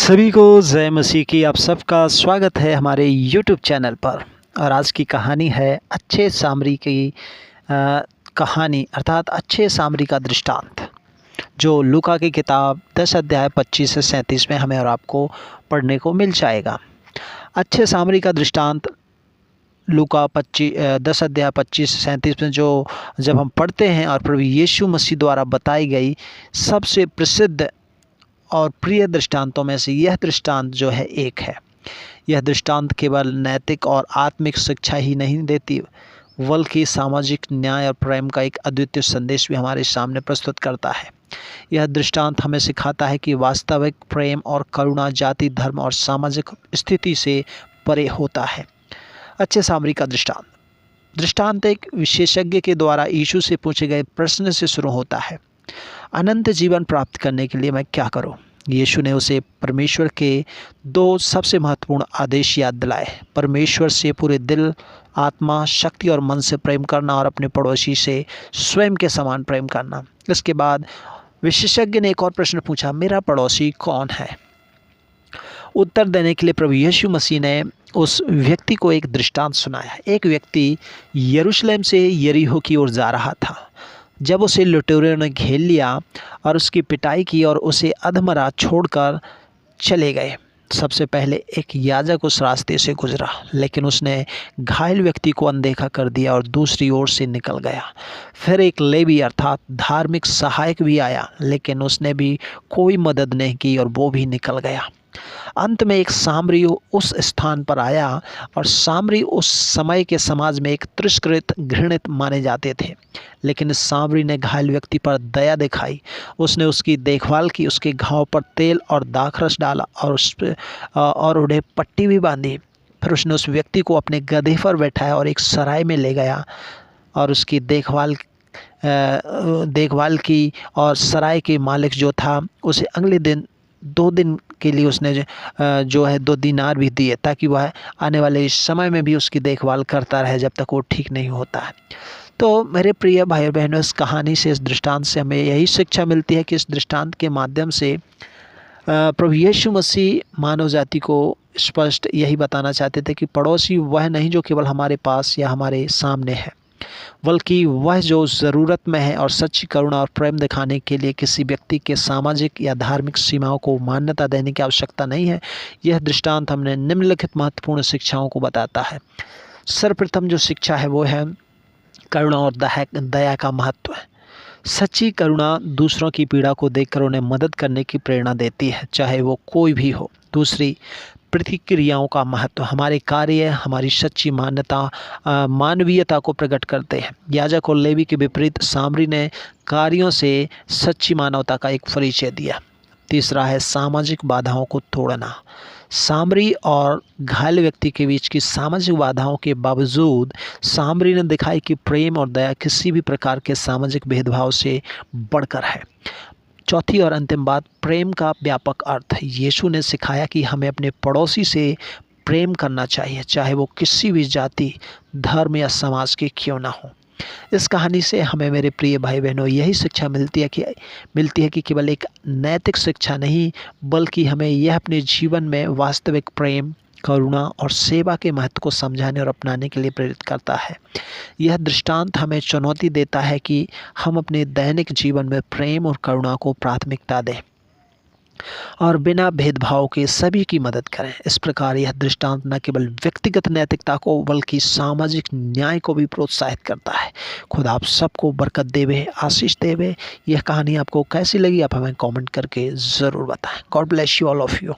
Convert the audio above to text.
सभी को जय मसीह की। आप सबका स्वागत है हमारे यूट्यूब चैनल पर। और आज की कहानी है अच्छे सामरी की कहानी, अर्थात अच्छे सामरी का दृष्टांत, जो लूका की किताब 10 अध्याय 25 से 37 में हमें और आपको पढ़ने को मिल जाएगा। अच्छे सामरी का दृष्टांत लूका 10 अध्याय 25 से 37 में जो जब हम पढ़ते हैं और प्रभु यीशु मसीह द्वारा बताई गई सबसे प्रसिद्ध और प्रिय दृष्टांतों में से यह दृष्टांत जो है एक है। यह दृष्टांत केवल नैतिक और आत्मिक शिक्षा ही नहीं देती, बल्कि सामाजिक न्याय और प्रेम का एक अद्वितीय संदेश भी हमारे सामने प्रस्तुत करता है। यह दृष्टांत हमें सिखाता है कि वास्तविक प्रेम और करुणा जाति, धर्म और सामाजिक स्थिति से परे होता है। अच्छे सामरी का दृष्टांत एक विशेषज्ञ के द्वारा यीशु से पूछे गए प्रश्न से शुरू होता है। अनंत जीवन प्राप्त करने के लिए मैं क्या करूं? यीशु ने उसे परमेश्वर के 2 सबसे महत्वपूर्ण आदेश याद दिलाए। परमेश्वर से पूरे दिल, आत्मा, शक्ति और मन से प्रेम करना और अपने पड़ोसी से स्वयं के समान प्रेम करना। इसके बाद विशेषज्ञ ने एक और प्रश्न पूछा, मेरा पड़ोसी कौन है? उत्तर देने के लिए प्रभु यीशु मसीह ने उस व्यक्ति को एक दृष्टांत सुनाया। एक व्यक्ति यरूशलेम से यरीहो की ओर जा रहा था। जब उसे लुटेरों ने घेर लिया और उसकी पिटाई की और उसे अधमरा छोड़कर चले गए। सबसे पहले एक याजक उस रास्ते से गुजरा, लेकिन उसने घायल व्यक्ति को अनदेखा कर दिया और दूसरी ओर से निकल गया। फिर एक लेवी अर्थात धार्मिक सहायक भी आया, लेकिन उसने भी कोई मदद नहीं की और वो भी निकल गया। अंत में एक सामरी उस स्थान पर आया, और सामरी उस समय के समाज में एक तिरस्कृत, घृणित माने जाते थे। लेकिन इस सामरी ने घायल व्यक्ति पर दया दिखाई। उसने उसकी देखभाल की, उसके घाव पर तेल और दाखरस डाला और उन्हें पट्टी भी बांधी। फिर उसने उस व्यक्ति को अपने गधे पर बैठाया और एक सराय में ले गया और उसकी देखभाल की। और सराय के मालिक जो था उसे अगले दिन 2 दिन के लिए उसने जो है 2 दीनार भी दिए, ताकि वह आने वाले समय में भी उसकी देखभाल करता रहे जब तक वो ठीक नहीं होता है। तो मेरे प्रिय भाई और बहनों, इस कहानी से, इस दृष्टांत से हमें यही शिक्षा मिलती है कि इस दृष्टांत के माध्यम से प्रभु यीशु मसीह मानव जाति को स्पष्ट यही बताना चाहते थे कि पड़ोसी वह नहीं जो केवल हमारे पास या हमारे सामने है, बल्कि वह जो ज़रूरत में है। और सच्ची करुणा और प्रेम दिखाने के लिए किसी व्यक्ति के सामाजिक या धार्मिक सीमाओं को मान्यता देने की आवश्यकता नहीं है। यह दृष्टांत हमने निम्नलिखित महत्वपूर्ण शिक्षाओं को बताता है। सर्वप्रथम जो शिक्षा है वो है करुणा और दया का महत्व है। सच्ची करुणा दूसरों की पीड़ा को देखकर उन्हें मदद करने की प्रेरणा देती है, चाहे वो कोई भी हो। दूसरी, प्रतिक्रियाओं का महत्व। हमारे कार्य हमारी सच्ची मानवीयता को प्रकट करते हैं। याजक और लेवी के विपरीत सामरी ने कार्यों से सच्ची मानवता का एक परिचय दिया। तीसरा है सामाजिक बाधाओं को तोड़ना। सामरी और घायल व्यक्ति के बीच की सामाजिक बाधाओं के बावजूद सामरी ने दिखाई कि प्रेम और दया किसी भी प्रकार के सामाजिक भेदभाव से बढ़कर है। चौथी और अंतिम बात, प्रेम का व्यापक अर्थ। यीशु ने सिखाया कि हमें अपने पड़ोसी से प्रेम करना चाहिए, चाहे वो किसी भी जाति, धर्म या समाज के क्यों ना हो। इस कहानी से हमें, मेरे प्रिय भाई बहनों, यही शिक्षा मिलती है कि केवल एक नैतिक शिक्षा नहीं, बल्कि हमें यह अपने जीवन में वास्तविक प्रेम, करुणा और सेवा के महत्व को समझाने और अपनाने के लिए प्रेरित करता है। यह दृष्टांत हमें चुनौती देता है कि हम अपने दैनिक जीवन में प्रेम और करुणा को प्राथमिकता दें और बिना भेदभाव के सभी की मदद करें। इस प्रकार यह दृष्टांत न केवल व्यक्तिगत नैतिकता को बल्कि सामाजिक न्याय को भी प्रोत्साहित करता है। खुदा आप सबको बरकत देवे, आशीष देवे। यह कहानी आपको कैसी लगी, आप हमें कमेंट करके ज़रूर बताएं। God bless you, all of you.